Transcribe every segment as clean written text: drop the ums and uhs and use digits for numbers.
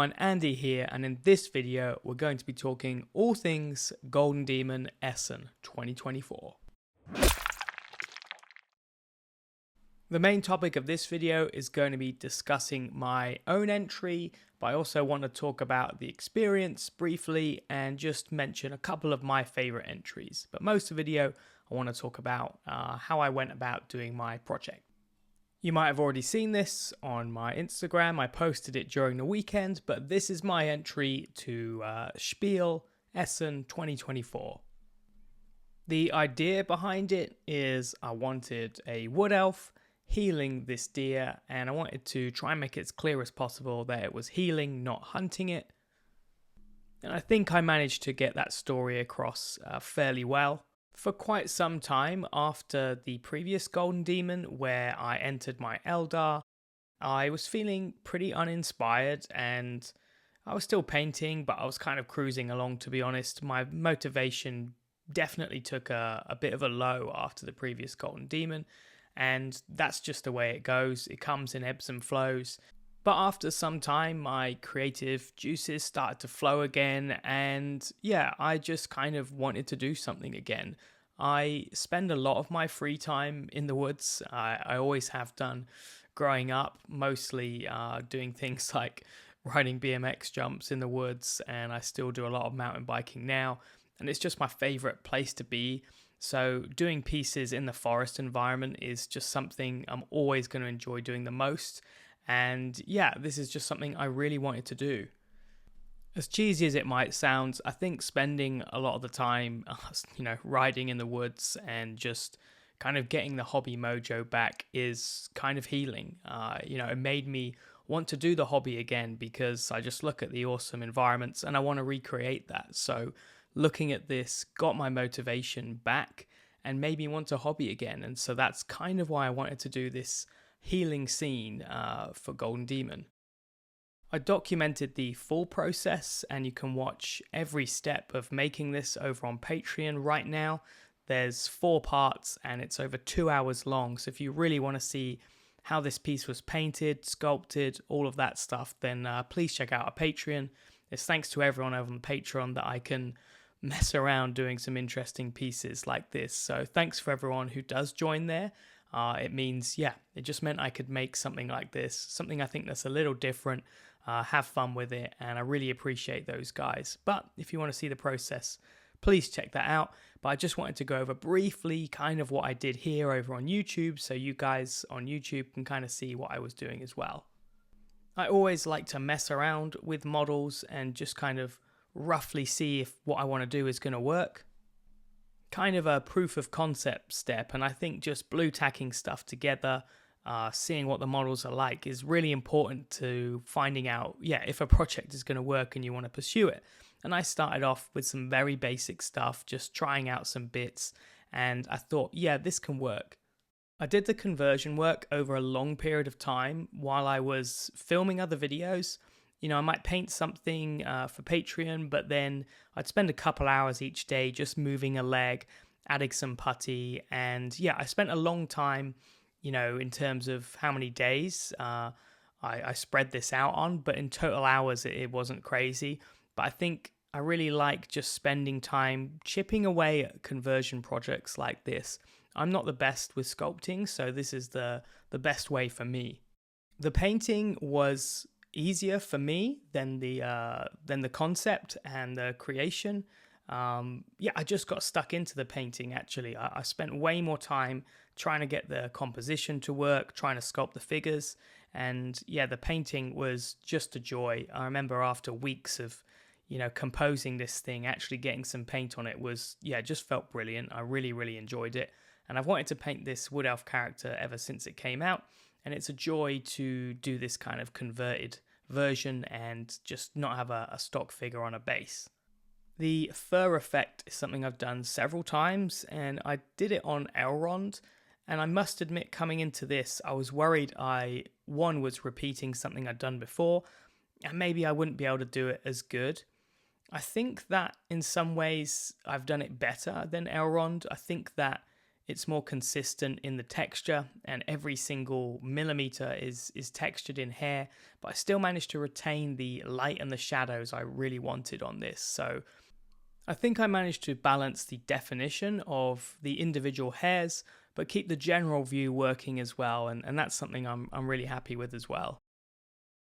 I'm Andy here, and in this video we're going to be talking all things Golden Demon Essen 2024. The main topic of this video is going to be discussing my own entry, but I also want to talk about the experience briefly and just mention a couple of my favorite entries. But most of the video I want to talk about how I went about doing my project. You might have already seen this on my Instagram. I posted it during the weekend, but this is my entry to Spiel Essen 2024. The idea behind it is I wanted a wood elf healing this deer, and I wanted to try and make it as clear as possible that it was healing, not hunting it. And I think I managed to get that story across fairly well. For quite some time after the previous Golden Demon, where I entered my Eldar, I was feeling pretty uninspired and I was still painting, but I was kind of cruising along, to be honest. My motivation definitely took a bit of a low after the previous Golden Demon, and that's just the way it goes. It comes in ebbs and flows. But after some time, my creative juices started to flow again, and yeah, I just kind of wanted to do something again. I spend a lot of my free time in the woods. I always have done growing up, mostly doing things like riding BMX jumps in the woods, and I still do a lot of mountain biking now, and it's just my favorite place to be. So doing pieces in the forest environment is just something I'm always going to enjoy doing the most. And yeah, this is just something I really wanted to do. As cheesy as it might sound, I think spending a lot of the time, riding in the woods and just kind of getting the hobby mojo back is kind of healing. It made me want to do the hobby again because I just look at the awesome environments and I want to recreate that. So looking at this got my motivation back and made me want to hobby again. And so that's kind of why I wanted to do this healing scene for Golden Demon. I documented the full process, and you can watch every step of making this over on Patreon right now. There's 4 parts and it's over 2 hours long, so if you really want to see how this piece was painted, sculpted, all of that stuff, then please check out our Patreon. It's thanks to everyone over on Patreon that I can mess around doing some interesting pieces like this, so thanks for everyone who does join there. It means, it just meant I could make something like this, something I think that's a little different, have fun with it, and I really appreciate those guys. But if you want to see the process, please check that out. But I just wanted to go over briefly kind of what I did here over on YouTube, so you guys on YouTube can kind of see what I was doing as well. I always like to mess around with models and just kind of roughly see if what I want to do is going to work. Kind of a proof of concept step, and I think just blue tacking stuff together, seeing what the models are like is really important to finding out, if a project is going to work and you want to pursue it. And I started off with some very basic stuff, just trying out some bits, and I thought, this can work. I did the conversion work over a long period of time while I was filming other videos. I might paint something for Patreon, but then I'd spend a couple hours each day just moving a leg, adding some putty, and I spent a long time, in terms of how many days I spread this out on, but in total hours it wasn't crazy. But I think I really like just spending time chipping away at conversion projects like this. I'm not the best with sculpting, so this is the best way for me. The painting was easier for me than the concept and the creation. I just got stuck into the painting. Actually, I spent way more time trying to get the composition to work, trying to sculpt the figures, and the painting was just a joy. I remember after weeks of composing this thing, actually getting some paint on it was just felt brilliant. I really enjoyed it, and I've wanted to paint this wood elf character ever since it came out. And it's a joy to do this kind of converted version and just not have a stock figure on a base. The fur effect is something I've done several times, and I did it on Elrond. And I must admit, coming into this, I was worried I was repeating something I'd done before, and maybe I wouldn't be able to do it as good. I think that in some ways I've done it better than Elrond. I think that It's more consistent in the texture, and every single millimeter is textured in hair, but I still managed to retain the light and the shadows I really wanted on this. So I think I managed to balance the definition of the individual hairs, but keep the general view working as well, and that's something I'm really happy with as well.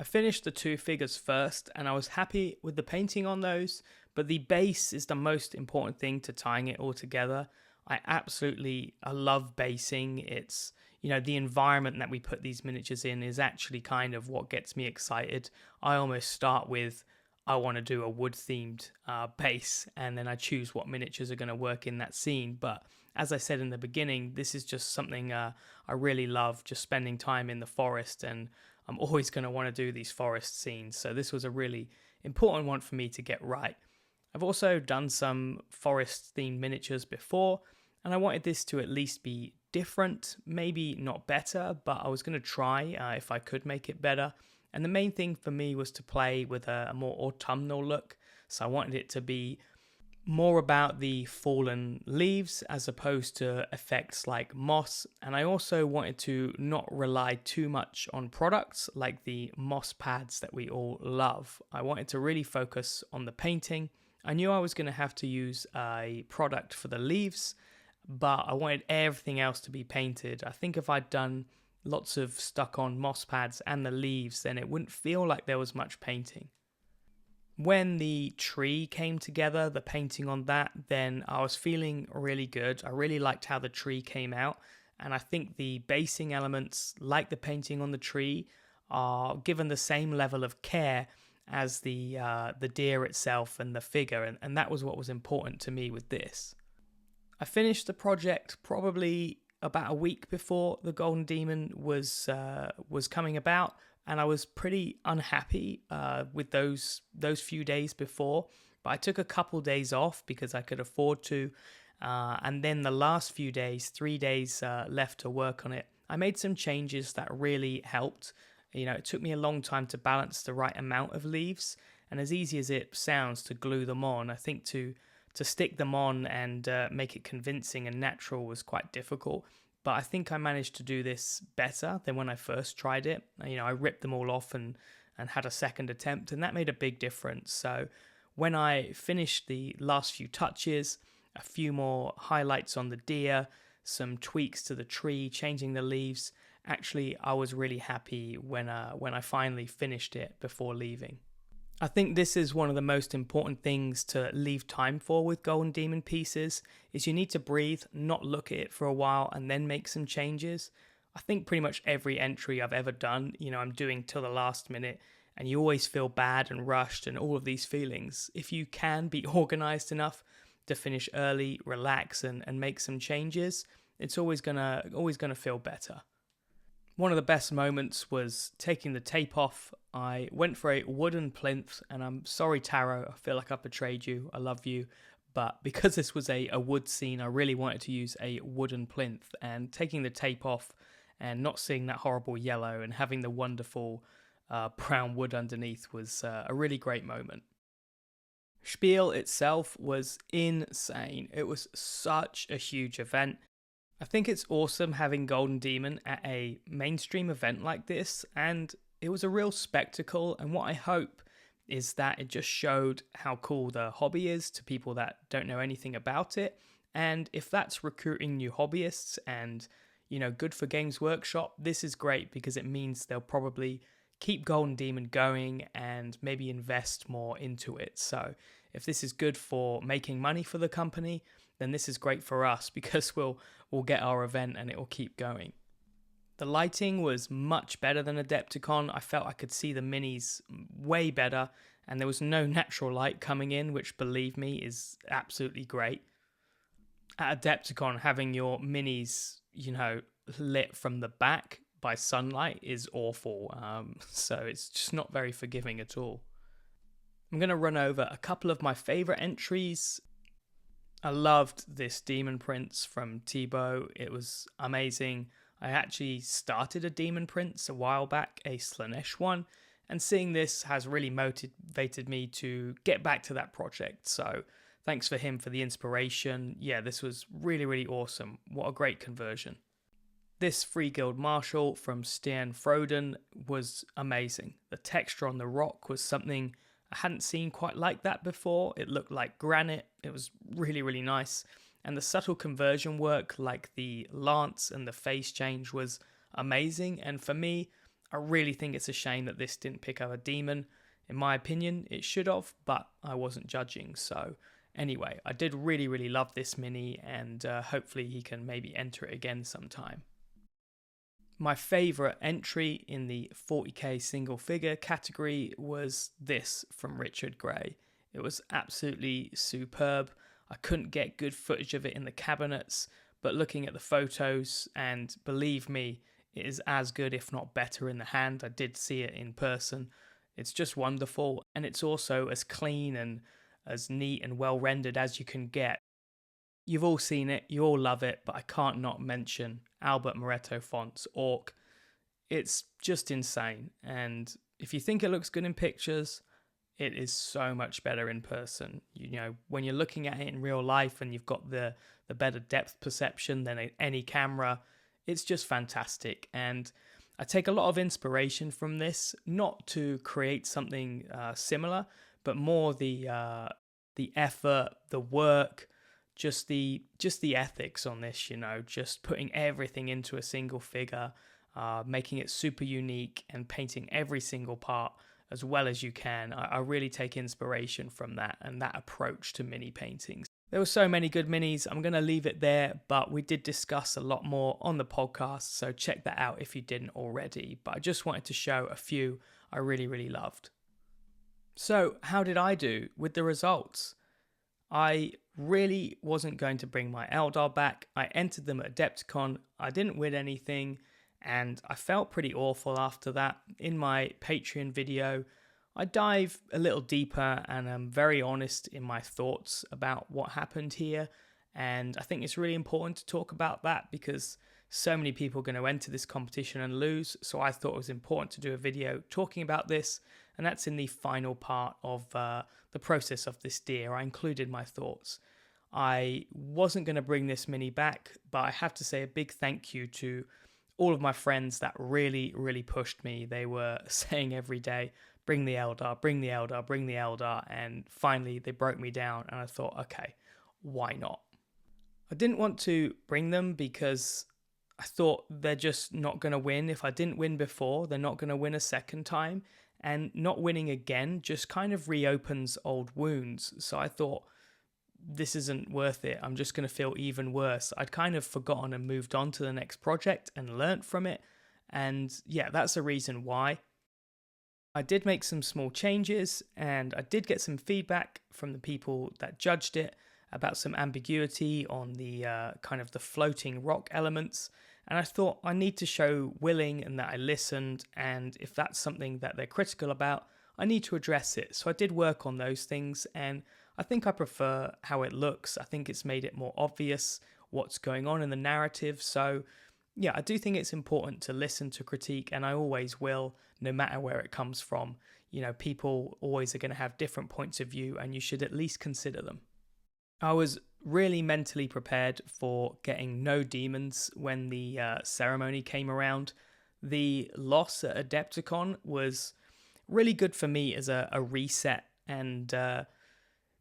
I finished the two figures first, and I was happy with the painting on those, but the base is the most important thing to tying it all together. I love basing. It's, the environment that we put these miniatures in is actually kind of what gets me excited. I almost start with, I want to do a wood themed base, and then I choose what miniatures are going to work in that scene. But as I said in the beginning, this is just something I really love, just spending time in the forest, and I'm always going to want to do these forest scenes. So this was a really important one for me to get right. I've also done some forest themed miniatures before, and I wanted this to at least be different, maybe not better, but I was going to try if I could make it better. And the main thing for me was to play with a more autumnal look. So I wanted it to be more about the fallen leaves as opposed to effects like moss. And I also wanted to not rely too much on products like the moss pads that we all love. I wanted to really focus on the painting. I knew I was going to have to use a product for the leaves, but I wanted everything else to be painted. I think if I'd done lots of stuck on moss pads and the leaves, then it wouldn't feel like there was much painting. When the tree came together, the painting on that, then I was feeling really good. I really liked how the tree came out, and I think the basing elements, like the painting on the tree, are given the same level of care as the deer itself and the figure, and that was what was important to me with this. I finished the project probably about a week before the Golden Demon was coming about, and I was pretty unhappy with those few days before. But I took a couple days off because I could afford to, and then the last few days, 3 days left to work on it, I made some changes that really helped. It took me a long time to balance the right amount of leaves, and as easy as it sounds to glue them on, I think to stick them on and make it convincing and natural was quite difficult. But I think I managed to do this better than when I first tried it. I ripped them all off and had a second attempt, and that made a big difference. So when I finished the last few touches, a few more highlights on the deer, some tweaks to the tree, changing the leaves, actually I was really happy when I finally finished it before leaving. I think this is one of the most important things to leave time for with Golden Demon pieces, is you need to breathe, not look at it for a while and then make some changes. I think pretty much every entry I've ever done, I'm doing till the last minute, and you always feel bad and rushed and all of these feelings. If you can be organized enough to finish early, relax and make some changes, it's always gonna feel better. One of the best moments was taking the tape off. I went for a wooden plinth, and I'm sorry, Taro, I feel like I betrayed you. I love you. But because this was a wood scene, I really wanted to use a wooden plinth. And taking the tape off and not seeing that horrible yellow and having the wonderful brown wood underneath was a really great moment. Spiel itself was insane. It was such a huge event. I think it's awesome having Golden Demon at a mainstream event like this, and it was a real spectacle, and what I hope is that it just showed how cool the hobby is to people that don't know anything about it, and if that's recruiting new hobbyists and, good for Games Workshop, this is great because it means they'll probably keep Golden Demon going and maybe invest more into it. So if this is good for making money for the company, then this is great for us because we'll get our event and it will keep going. The lighting was much better than Adepticon. I felt I could see the minis way better, and there was no natural light coming in, which, believe me, is absolutely great. At Adepticon, having your minis, lit from the back by sunlight is awful. So it's just not very forgiving at all. I'm going to run over a couple of my favorite entries. I loved this Demon Prince from Thibaut. It was amazing. I actually started a Demon Prince a while back, a Slaanesh one, and seeing this has really motivated me to get back to that project. So thanks for him for the inspiration. Yeah, this was really, really awesome. What a great conversion. This Free Guild Marshal from Stian Froden was amazing. The texture on the rock was something I hadn't seen quite like that before. It looked like granite. It was really, really nice. And the subtle conversion work, like the lance and the face change, was amazing. And for me, I really think it's a shame that this didn't pick up a demon. In my opinion, it should have, but I wasn't judging. So anyway, I did really, really love this mini, and hopefully he can maybe enter it again sometime. My favourite entry in the 40k single figure category was this from Richard Gray. It was absolutely superb. I couldn't get good footage of it in the cabinets, but looking at the photos, and believe me, it is as good if not better in the hand. I did see it in person. It's just wonderful, and it's also as clean and as neat and well rendered as you can get. You've all seen it, you all love it, but I can't not mention Albert Moretto Font's Orc. It's just insane, and if you think it looks good in pictures, it is so much better in person. You know, when you're looking at it in real life and you've got the better depth perception than any camera, it's just fantastic. And I take a lot of inspiration from this, not to create something similar, but more the effort, the work, just the ethics on this, you know, just putting everything into a single figure, making it super unique and painting every single part as well as you can. I really take inspiration from that and that approach to mini paintings. There were so many good minis. I'm going to leave it there, but we did discuss a lot more on the podcast, so check that out if you didn't already. But I just wanted to show a few I really, really loved. So how did I do with the results? I really wasn't going to bring my Eldar back. I entered them at Adepticon. I didn't win anything, and I felt pretty awful after that. In my Patreon video, I dive a little deeper and I'm very honest in my thoughts about what happened here. And I think it's really important to talk about that because so many people are going to enter this competition and lose. So I thought it was important to do a video talking about this. And that's in the final part of the process of this deer. I included my thoughts. I wasn't going to bring this mini back, but I have to say a big thank you to all of my friends that really, really pushed me. They were saying every day, bring the Eldar, bring the Eldar, bring the Eldar. And finally they broke me down and I thought, okay, why not? I didn't want to bring them because I thought they're just not going to win. If I didn't win before, they're not going to win a second time. And not winning again just kind of reopens old wounds. So I thought, this isn't worth it. I'm just going to feel even worse. I'd kind of forgotten and moved on to the next project and learnt from it. And yeah, that's the reason why. I did make some small changes and I did get some feedback from the people that judged it about some ambiguity on the kind of the floating rock elements. And I thought I need to show willing and that I listened. And if that's something that they're critical about, I need to address it. So I did work on those things and I think I prefer how it looks. I think it's made it more obvious what's going on in the narrative. So yeah, I do think it's important to listen to critique, and I always will, no matter where it comes from. You know, people always are going to have different points of view, and you should at least consider them. I was really mentally prepared for getting no demons when the ceremony came around. The loss at Adepticon was really good for me as a reset, and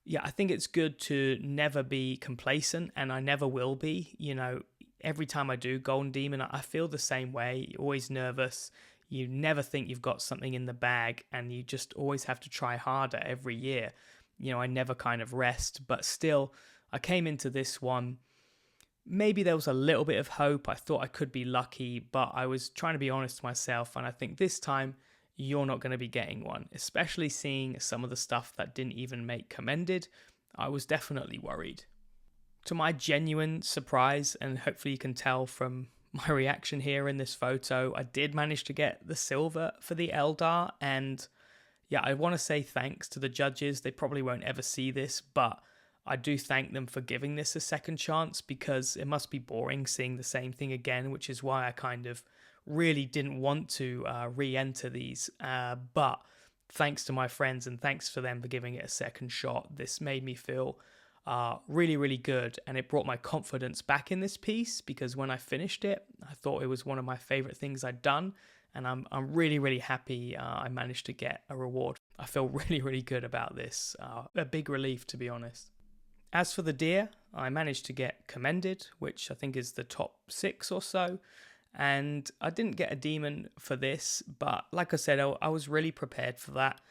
yeah, I think it's good to never be complacent, and I never will be. You know, every time I do Golden Demon, I feel the same way. You're always nervous. You never think you've got something in the bag, and you just always have to try harder every year. You know, I never kind of rest, but still, I came into this one. Maybe there was a little bit of hope. I thought I could be lucky, but I was trying to be honest to myself, and I think this time you're not going to be getting one, especially seeing some of the stuff that didn't even make commended. I was definitely worried. To my genuine surprise, and hopefully you can tell from my reaction here in this photo, I did manage to get the silver for the Eldar, and yeah, I want to say thanks to the judges. They probably won't ever see this, but I do thank them for giving this a second chance, because it must be boring seeing the same thing again, which is why I kind of really didn't want to re-enter these. But thanks to my friends and thanks for them for giving it a second shot, this made me feel are really, really good. And it brought my confidence back in this piece, because when I finished it, I thought it was one of my favorite things I'd done. And I'm really, really happy I managed to get a reward. I feel really, really good about this. A big relief, to be honest. As for the deer, I managed to get commended, which I think is the top 6 or so. And I didn't get a demon for this, but like I said, I was really prepared for that.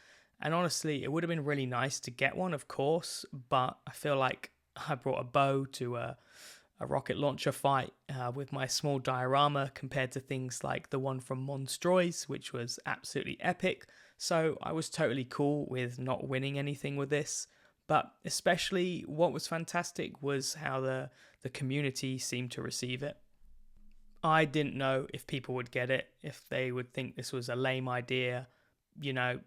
And honestly, it would have been really nice to get one, of course, but I feel like I brought a bow to a rocket launcher fight with my small diorama compared to things like the one from Monstroys, which was absolutely epic. So I was totally cool with not winning anything with this. But especially what was fantastic was how the community seemed to receive it. I didn't know if people would get it, if they would think this was a lame idea,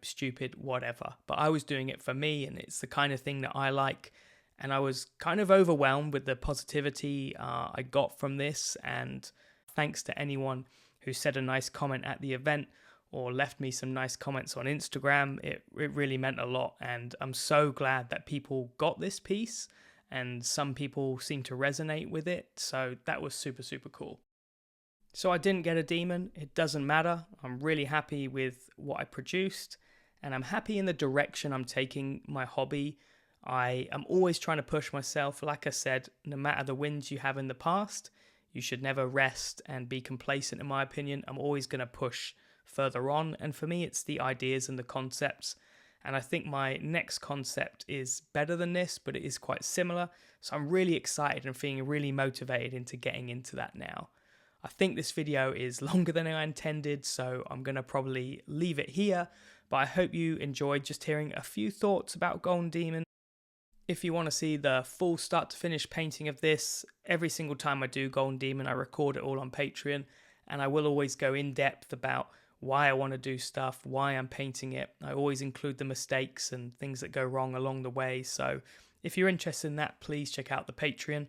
stupid, whatever. But I was doing it for me, and it's the kind of thing that I like. And I was kind of overwhelmed with the positivity I got from this. And thanks to anyone who said a nice comment at the event or left me some nice comments on Instagram. It really meant a lot. And I'm so glad that people got this piece, and some people seem to resonate with it. So that was super, super cool. So I didn't get a demon. It doesn't matter. I'm really happy with what I produced, and I'm happy in the direction I'm taking my hobby. I am always trying to push myself. Like I said, no matter the wins you have in the past, you should never rest and be complacent, in my opinion. I'm always going to push further on. And for me, it's the ideas and the concepts. And I think my next concept is better than this, but it is quite similar. So I'm really excited and feeling really motivated into getting into that now. I think this video is longer than I intended, so I'm going to probably leave it here. But I hope you enjoyed just hearing a few thoughts about Golden Demon. If you want to see the full start to finish painting of this, every single time I do Golden Demon, I record it all on Patreon. And I will always go in depth about why I want to do stuff, why I'm painting it. I always include the mistakes and things that go wrong along the way. So if you're interested in that, please check out the Patreon.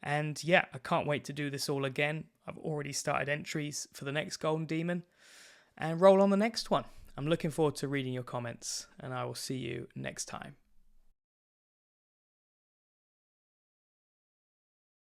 And yeah, I can't wait to do this all again. I've already started entries for the next Golden Demon and roll on the next one. I'm looking forward to reading your comments, and I will see you next time.